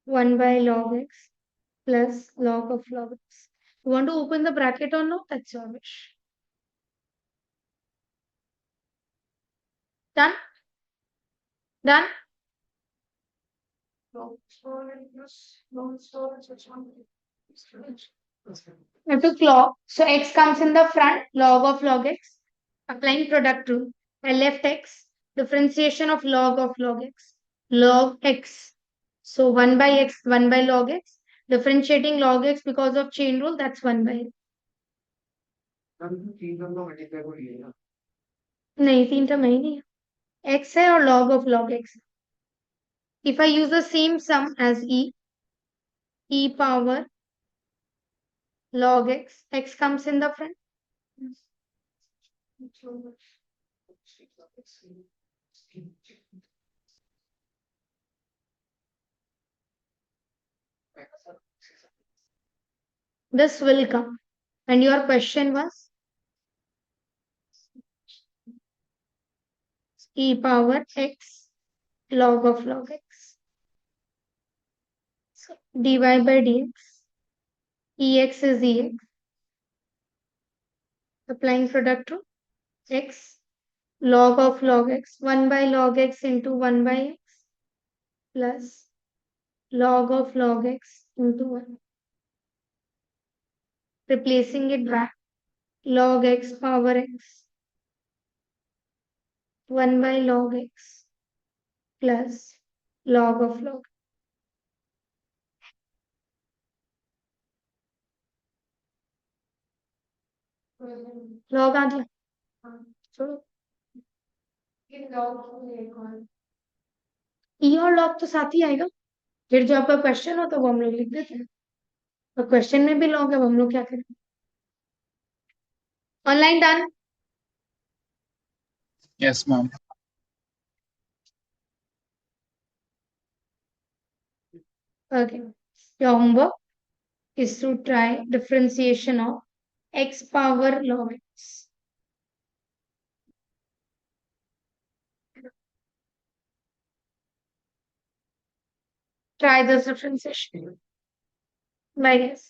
1 by log x plus log of log x. You want to open the bracket or no? That's your wish. Done? Done? I have to log. So x comes in the front, log of log x. Applying product rule. I left x. Differentiation of log x. Log x. So 1 by x, 1 by log x. Differentiating log x because of chain rule, that's 1 by x. नहीं 3 term है ही नहीं. X है और log of log x. If I use the same sum as e, e power log x. X comes in the front. This will come. And your question was e power x log of log x. So dy by dx. Ex is ex. Applying product to x log of log x. 1 by log x into 1 by x plus log of log x into 1. Replacing it back. Log x power x 1 by log x plus log of log. Log आ गया छोड़ो ई और log तो साथ ही आएगा फिर जो आपका क्वेश्चन हो तो वो हम लोग लिख देते हैं तो क्वेश्चन में भी लॉग है अब हम लोग क्या करें online done Yes, ma'am. okay your homework is to try differentiation of x power log x try this differentiation bye guys